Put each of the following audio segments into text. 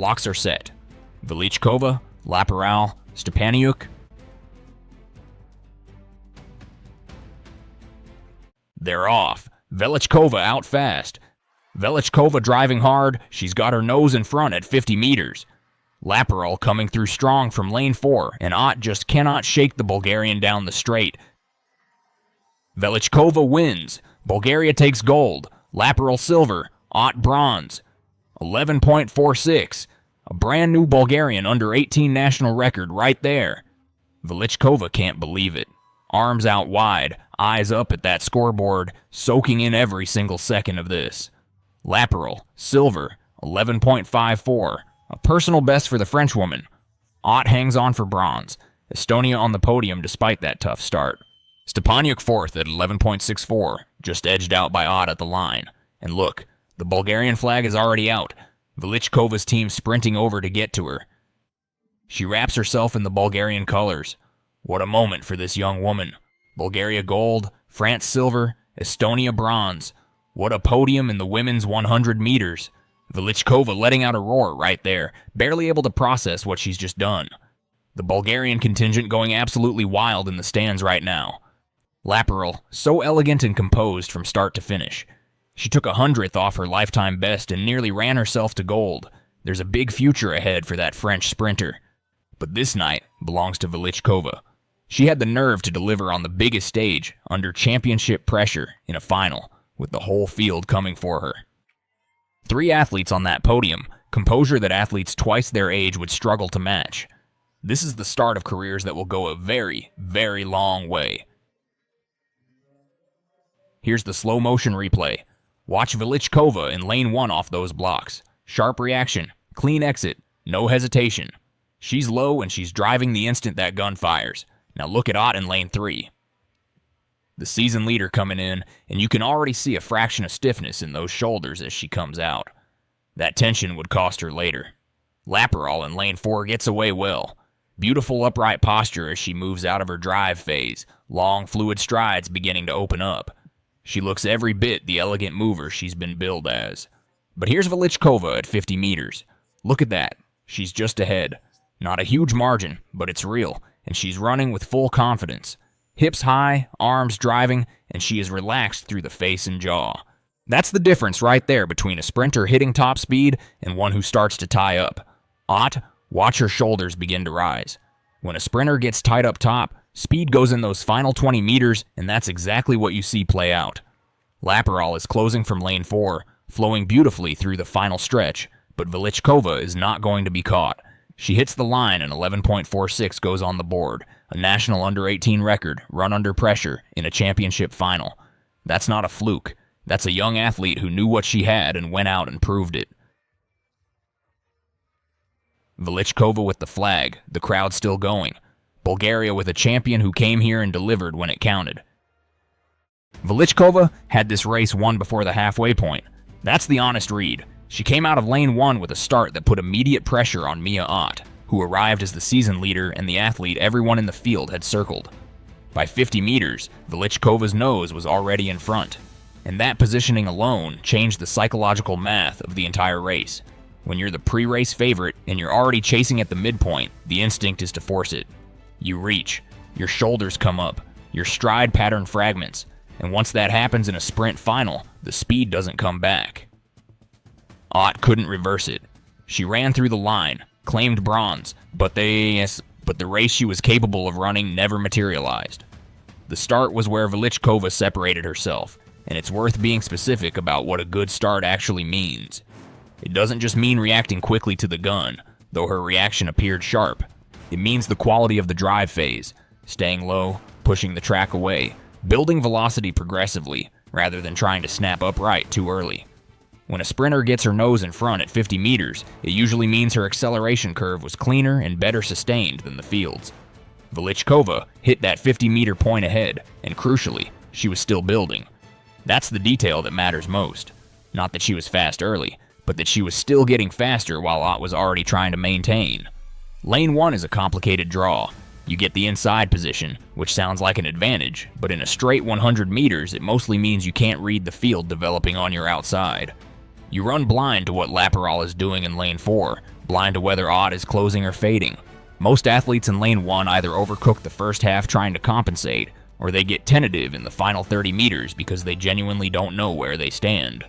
Blocks are set. Velichkova, Laporal, Stepaniuk. They're off. Velichkova out fast. Velichkova driving hard. She's got her nose in front at 50 meters. Laporal coming through strong from lane 4, and Ott just cannot shake the Bulgarian down the straight. Velichkova wins. Bulgaria takes gold. Laporal silver. Ott bronze. 11.46. A brand new Bulgarian under-18 national record right there. Velichkova can't believe it. Arms out wide, eyes up at that scoreboard, soaking in every single second of this. Laporal, silver, 11.54. A personal best for the Frenchwoman. Ott hangs on for bronze. Estonia on the podium despite that tough start. Stepaniuk fourth at 11.64, just edged out by Ott at the line. And look, the Bulgarian flag is already out. Velichkova's team sprinting over to get to her. She wraps herself in the Bulgarian colors. What a moment for this young woman. Bulgaria gold, France silver, Estonia bronze. What a podium in the women's 100 meters. Velichkova letting out a roar right there, barely able to process what she's just done. The Bulgarian contingent going absolutely wild in the stands right now. Laporal, so elegant and composed from start to finish. She took 100th off her lifetime best and nearly ran herself to gold. There's a big future ahead for that French sprinter. But this night belongs to Velichkova. She had the nerve to deliver on the biggest stage, under championship pressure, in a final, with the whole field coming for her. 3 athletes on that podium, composure that athletes twice their age would struggle to match. This is the start of careers that will go a very, very long way. Here's the slow motion replay. Watch Velichkova in lane 1 off those blocks. Sharp reaction, clean exit, no hesitation. She's low and she's driving the instant that gun fires. Now look at Ott in lane 3. The season leader coming in, and you can already see a fraction of stiffness in those shoulders as she comes out. That tension would cost her later. Laporal in lane 4 gets away well. Beautiful upright posture as she moves out of her drive phase, long fluid strides beginning to open up. She looks every bit the elegant mover she's been billed as. But here's Velichkova at 50 meters. Look at that. She's just ahead. Not a huge margin, but it's real, and she's running with full confidence. Hips high, arms driving, and she is relaxed through the face and jaw. That's the difference right there between a sprinter hitting top speed and one who starts to tie up. Ott, watch her shoulders begin to rise. When a sprinter gets tied up top, speed goes in those final 20 meters, and that's exactly what you see play out. Laporal is closing from lane 4, flowing beautifully through the final stretch, but Velichkova is not going to be caught. She hits the line and 11.46 goes on the board, a national under-18 record run under pressure in a championship final. That's not a fluke. That's a young athlete who knew what she had and went out and proved it. Velichkova with the flag, the crowd still going. Bulgaria with a champion who came here and delivered when it counted. Velichkova had this race won before the halfway point. That's the honest read. She came out of lane 1 with a start that put immediate pressure on Miia Ott, who arrived as the season leader and the athlete everyone in the field had circled. By 50 meters, Velichkova's nose was already in front, and that positioning alone changed the psychological math of the entire race. When you're the pre-race favorite and you're already chasing at the midpoint, the instinct is to force it. You reach, your shoulders come up, your stride pattern fragments, and once that happens in a sprint final, the speed doesn't come back. Ott couldn't reverse it. She ran through the line, claimed bronze, but the race she was capable of running never materialized. The start was where Velichkova separated herself, and it's worth being specific about what a good start actually means. It doesn't just mean reacting quickly to the gun, though her reaction appeared sharp. It means the quality of the drive phase, staying low, pushing the track away, building velocity progressively, rather than trying to snap upright too early. When a sprinter gets her nose in front at 50 meters, it usually means her acceleration curve was cleaner and better sustained than the field's. Velichkova hit that 50-meter point ahead, and crucially, she was still building. That's the detail that matters most. Not that she was fast early, but that she was still getting faster while Ott was already trying to maintain. Lane 1 is a complicated draw. You get the inside position, which sounds like an advantage, but in a straight 100 meters, it mostly means you can't read the field developing on your outside. You run blind to what Laporal is doing in lane 4, blind to whether odd is closing or fading. Most athletes in lane 1 either overcook the first half trying to compensate, or they get tentative in the final 30 meters because they genuinely don't know where they stand.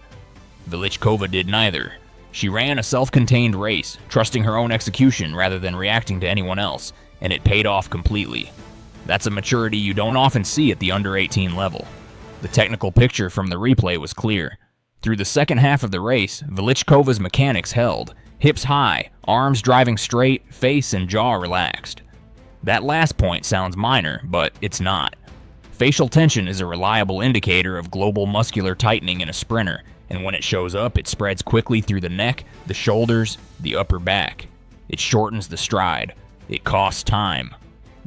Velichkova did neither. She ran a self-contained race, trusting her own execution rather than reacting to anyone else, and it paid off completely. That's a maturity you don't often see at the under-18 level. The technical picture from the replay was clear. Through the second half of the race, Velichkova's mechanics held, hips high, arms driving straight, face and jaw relaxed. That last point sounds minor, but it's not. Facial tension is a reliable indicator of global muscular tightening in a sprinter, and when it shows up, it spreads quickly through the neck, the shoulders, the upper back. It shortens the stride. It costs time.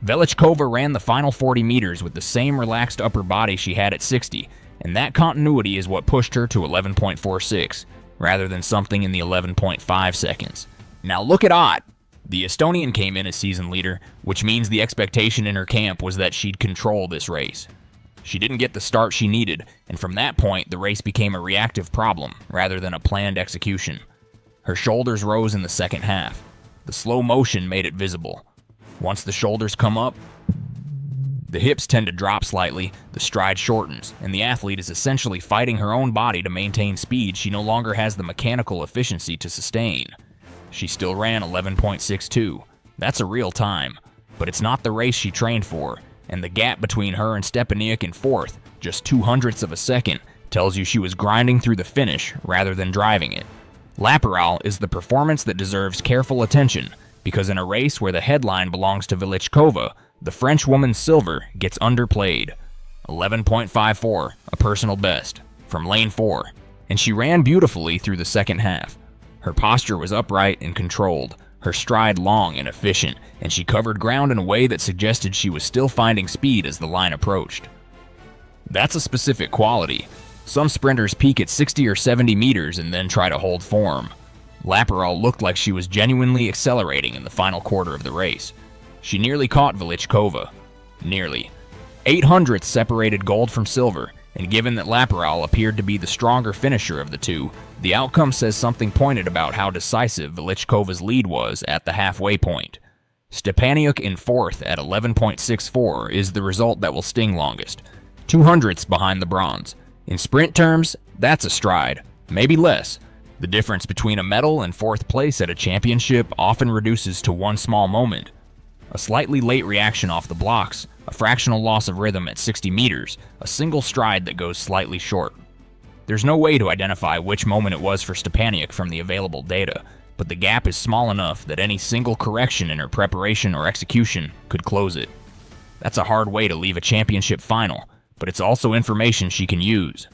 Velichkova ran the final 40 meters with the same relaxed upper body she had at 60, and that continuity is what pushed her to 11.46, rather than something in the 11.5 seconds. Now look at Ott. The Estonian came in as season leader, which means the expectation in her camp was that she'd control this race. She didn't get the start she needed, and from that point, the race became a reactive problem rather than a planned execution. Her shoulders rose in the second half. The slow motion made it visible. Once the shoulders come up, the hips tend to drop slightly, the stride shortens, and the athlete is essentially fighting her own body to maintain speed she no longer has the mechanical efficiency to sustain. She still ran 11.62. That's a real time, but it's not the race she trained for, and the gap between her and Stepaniuk in fourth, just 0.02 of a second, tells you she was grinding through the finish rather than driving it. Laporal is the performance that deserves careful attention, because in a race where the headline belongs to Velichkova, the French woman's silver gets underplayed. 11.54, a personal best, from lane 4, and she ran beautifully through the second half. Her posture was upright and controlled, her stride long and efficient, and she covered ground in a way that suggested she was still finding speed as the line approached. That's a specific quality. Some sprinters peak at 60 or 70 meters and then try to hold form. Laporal looked like she was genuinely accelerating in the final quarter of the race. She nearly caught Velichkova. Nearly. 0.08 separated gold from silver, and given that Laporal appeared to be the stronger finisher of the two, the outcome says something pointed about how decisive Velichkova's lead was at the halfway point. Stepaniuk in fourth at 11.64 is the result that will sting longest. 0.02 behind the bronze. In sprint terms, that's a stride, maybe less. The difference between a medal and fourth place at a championship often reduces to one small moment. A slightly late reaction off the blocks, a fractional loss of rhythm at 60 meters, a single stride that goes slightly short. There's no way to identify which moment it was for Stepaniuk from the available data, but the gap is small enough that any single correction in her preparation or execution could close it. That's a hard way to leave a championship final, but it's also information she can use.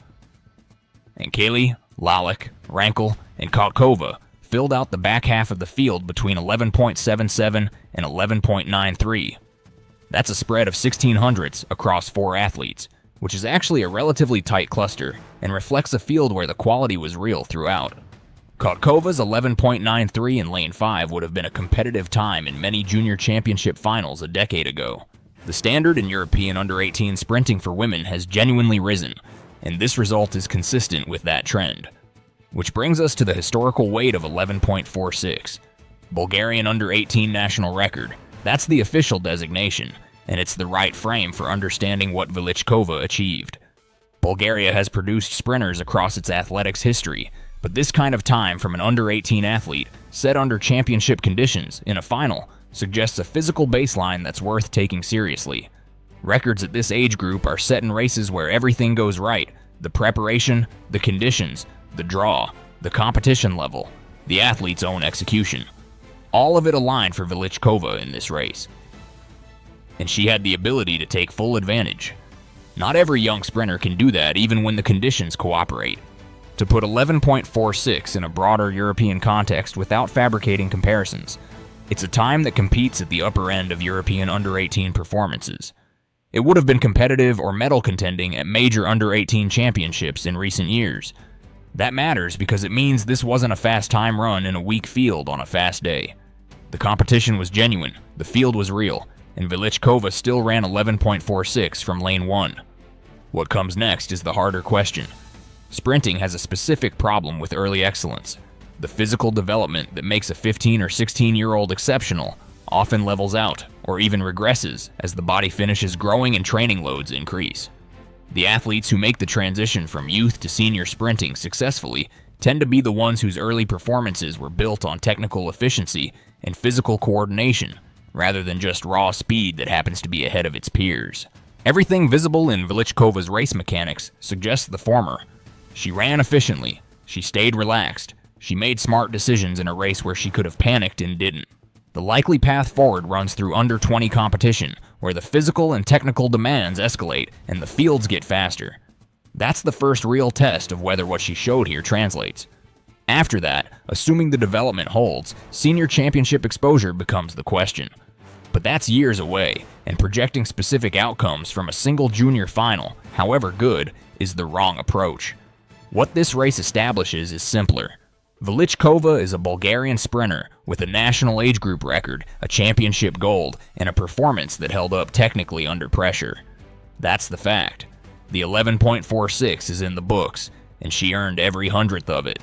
Ankeli, Lalic, Rankl, and Kotkova filled out the back half of the field between 11.77 and 11.93. That's a spread of 0.16 across 4 athletes, which is actually a relatively tight cluster and reflects a field where the quality was real throughout. Kotkova's 11.93 in lane 5 would have been a competitive time in many junior championship finals a decade ago. The standard in European under-18 sprinting for women has genuinely risen, and this result is consistent with that trend. Which brings us to the historical weight of 11.46. Bulgarian under-18 national record. That's the official designation, and it's the right frame for understanding what Velichkova achieved. Bulgaria has produced sprinters across its athletics history, but this kind of time from an under-18 athlete, set under championship conditions in a final, suggests a physical baseline that's worth taking seriously. Records at this age group are set in races where everything goes right: the preparation, the conditions, the draw, the competition level, the athlete's own execution. All of it aligned for Velichkova in this race. And she had the ability to take full advantage. Not every young sprinter can do that even when the conditions cooperate. To put 11.46 in a broader European context without fabricating comparisons, it's a time that competes at the upper end of European under-18 performances. It would have been competitive or medal contending at major under-18 championships in recent years. That matters because it means this wasn't a fast time run in a weak field on a fast day. The competition was genuine, the field was real, and Velichkova still ran 11.46 from lane 1. What comes next is the harder question. Sprinting has a specific problem with early excellence. The physical development that makes a 15 or 16-year-old exceptional often levels out or even regresses as the body finishes growing and training loads increase. The athletes who make the transition from youth to senior sprinting successfully tend to be the ones whose early performances were built on technical efficiency and physical coordination, rather than just raw speed that happens to be ahead of its peers. Everything visible in Velichkova's race mechanics suggests the former. She ran efficiently, she stayed relaxed, she made smart decisions in a race where she could have panicked and didn't. The likely path forward runs through under-20 competition, where the physical and technical demands escalate and the fields get faster. That's the first real test of whether what she showed here translates. After that, assuming the development holds, senior championship exposure becomes the question. But that's years away, and projecting specific outcomes from a single junior final, however good, is the wrong approach. What this race establishes is simpler. Velichkova is a Bulgarian sprinter with a national age group record, a championship gold, and a performance that held up technically under pressure. That's the fact. The 11.46 is in the books, and she earned every hundredth of it.